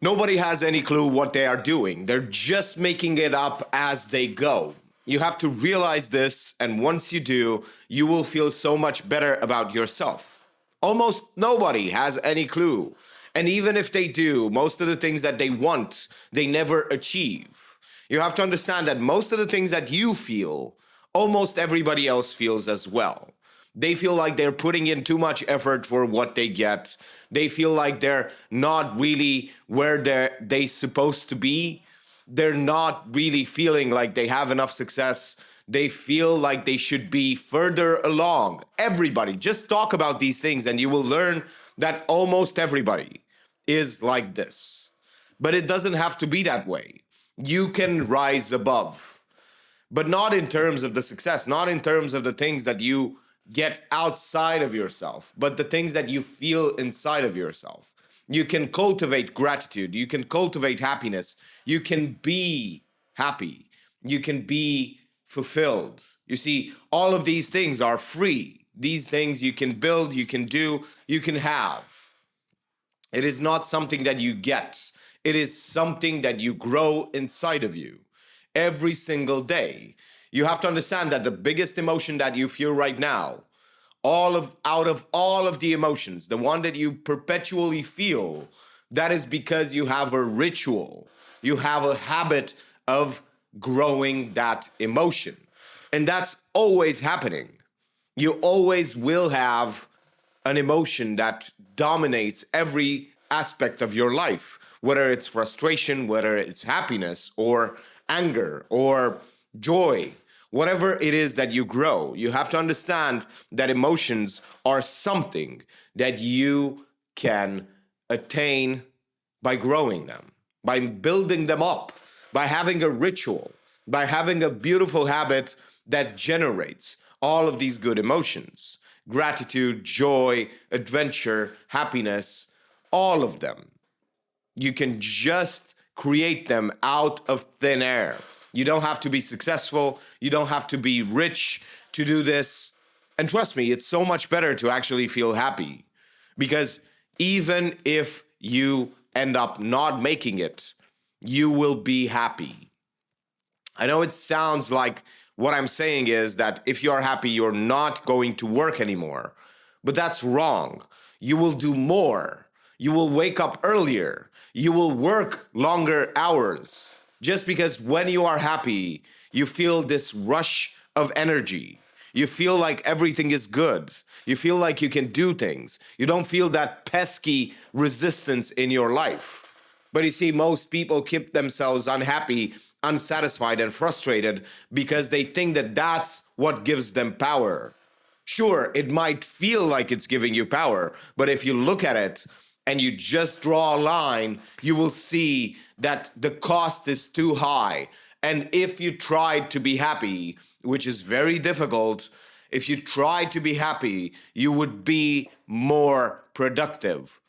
Nobody has any clue what they are doing. They're just making it up as they go. You have to realize this, and once you do, you will feel so much better about yourself. Almost nobody has any clue. And even if they do, most of the things that they want, they never achieve. You have to understand that most of the things that you feel, almost everybody else feels as well. They feel like they're putting in too much effort for what they get. They feel like they're not really where they supposed to be. They're not really feeling like they have enough success. They feel like they should be further along. Everybody, just talk about these things and you will learn that almost everybody is like this. But it doesn't have to be that way. You can rise above, but not in terms of the success, not in terms of the things that you get outside of yourself, but the things that you feel inside of yourself. You can cultivate gratitude. You can cultivate happiness. You can be happy. You can be fulfilled. You see, all of these things are free. These things you can build, you can do, you can have. It is not something that you get. It is something that you grow inside of you every single day. You have to understand that the biggest emotion that you feel right now, out of all of the emotions, the one that you perpetually feel, that is because you have a ritual. You have a habit of growing that emotion. And that's always happening. You always will have an emotion that dominates every aspect of your life, whether it's frustration, whether it's happiness or anger or joy. Whatever it is that you grow, you have to understand that emotions are something that you can attain by growing them, by building them up, by having a ritual, by having a beautiful habit that generates all of these good emotions: gratitude, joy, adventure, happiness, all of them. You can just create them out of thin air. You don't have to be successful. You don't have to be rich to do this. And trust me, it's so much better to actually feel happy, because even if you end up not making it, you will be happy. I know it sounds like what I'm saying is that if you are happy, you're not going to work anymore. But that's wrong. You will do more. You will wake up earlier. You will work longer hours. Just because when you are happy, you feel this rush of energy. You feel like everything is good. You feel like you can do things. You don't feel that pesky resistance in your life. But you see, most people keep themselves unhappy, unsatisfied, and frustrated because they think that that's what gives them power. Sure, it might feel like it's giving you power, but if you look at it and you just draw a line, you will see that the cost is too high. And if you tried to be happy, which is very difficult, if you tried to be happy, you would be more productive.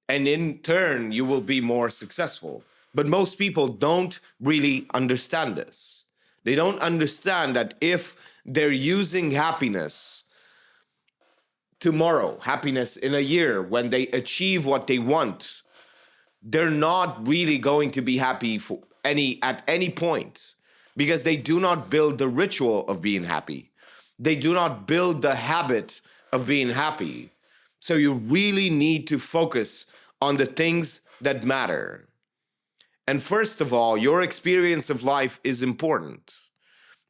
And in turn, you will be more successful. But most people don't really understand this. They don't understand that if they're using happiness tomorrow, happiness in a year, when they achieve what they want, they're not really going to be happy at any point, because they do not build the ritual of being happy. They do not build the habit of being happy. So you really need to focus on the things that matter. And first of all, your experience of life is important.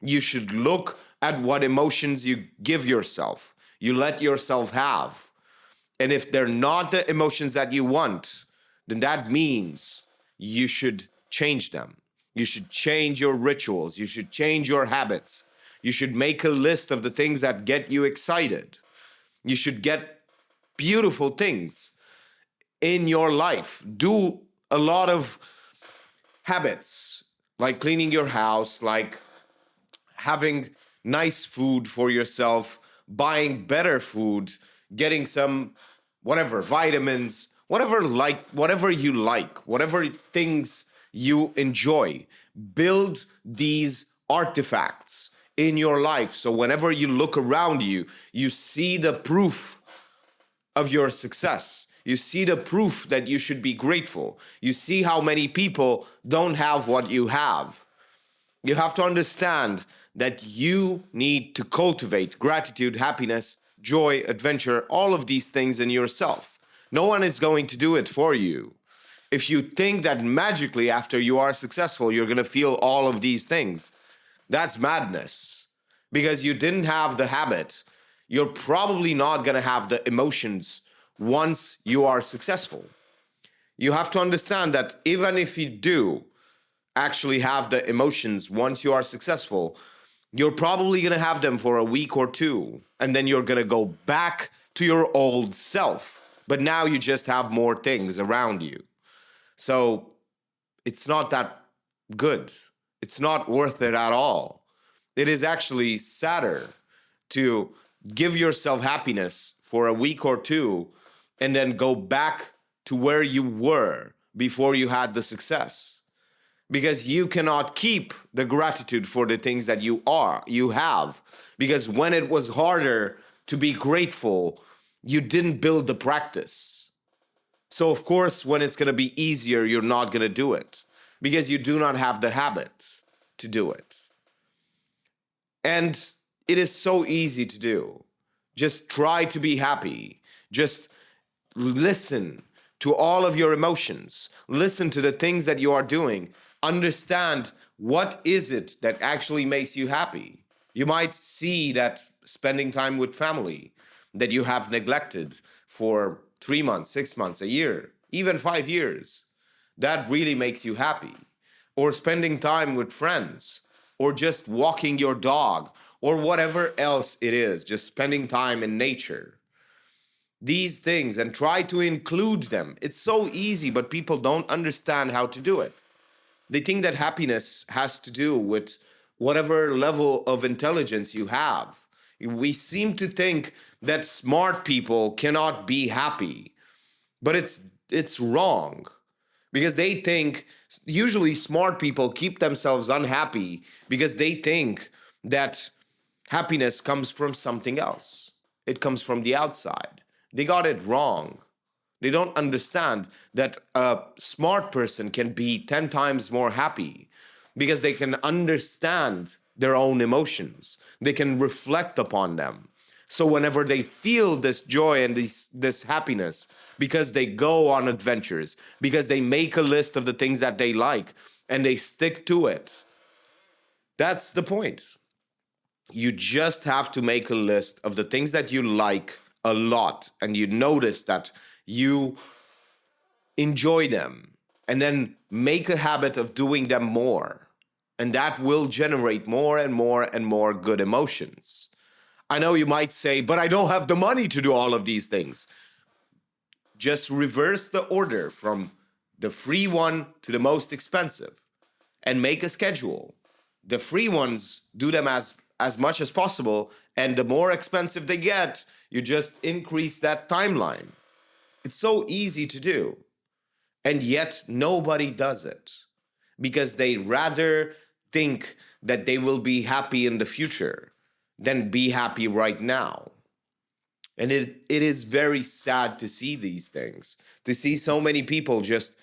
You should look at what emotions you give yourself, you let yourself have. And if they're not the emotions that you want, then that means you should change them. You should change your rituals. You should change your habits. You should make a list of the things that get you excited. You should get beautiful things in your life. Do a lot of habits, like cleaning your house, like having nice food for yourself, buying better food, getting some whatever vitamins, whatever you like, whatever things you enjoy. Build these artifacts in your life, so whenever you look around you, you see the proof of your success. You see the proof that you should be grateful. You see how many people don't have what you have. You have to understand that you need to cultivate gratitude, happiness, joy, adventure, all of these things in yourself. No one is going to do it for you. If you think that magically after you are successful, you're going to feel all of these things, that's madness because you didn't have the habit. You're probably not going to have the emotions once you are successful. You have to understand that even if you do actually have the emotions once you are successful, you're probably going to have them for a week or two, and then you're going to go back to your old self. But now you just have more things around you. So it's not that good. It's not worth it at all. It is actually sadder to give yourself happiness for a week or two and then go back to where you were before you had the success. Because you cannot keep the gratitude for the things that you have. Because when it was harder to be grateful, you didn't build the practice. So of course, when it's going to be easier, you're not going to do it because you do not have the habit to do it. And it is so easy to do. Just try to be happy. Just listen to all of your emotions. Listen to the things that you are doing. Understand what is it that actually makes you happy. You might see that spending time with family that you have neglected for 3 months, 6 months, a year, even 5 years, that really makes you happy. Or spending time with friends, or just walking your dog, or whatever else it is, just spending time in nature. These things, and try to include them. It's so easy, but people don't understand how to do it. They think that happiness has to do with whatever level of intelligence you have. We seem to think that smart people cannot be happy, but it's wrong because they think usually smart people keep themselves unhappy because they think that happiness comes from something else. It comes from the outside. They got it wrong. They don't understand that a smart person can be 10 times more happy because they can understand their own emotions. They can reflect upon them. So whenever they feel this joy and this happiness, because they go on adventures, because they make a list of the things that they like and they stick to it, that's the point. You just have to make a list of the things that you like a lot and you notice that you enjoy them, and then make a habit of doing them more. And that will generate more and more and more good emotions. I know you might say, but I don't have the money to do all of these things. Just reverse the order from the free one to the most expensive and make a schedule. The free ones, do them as much as possible, and the more expensive they get, you just increase that timeline. It's so easy to do, and yet nobody does it because they rather think that they will be happy in the future than be happy right now. And it is very sad to see these things, to see so many people just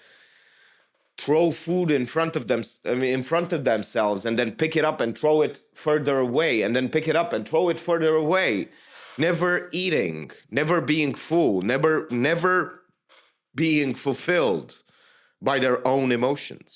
throw food in front of them, in front of themselves, and then pick it up and throw it further away, and then pick it up and throw it further away. Never eating, never being full, never being fulfilled by their own emotions.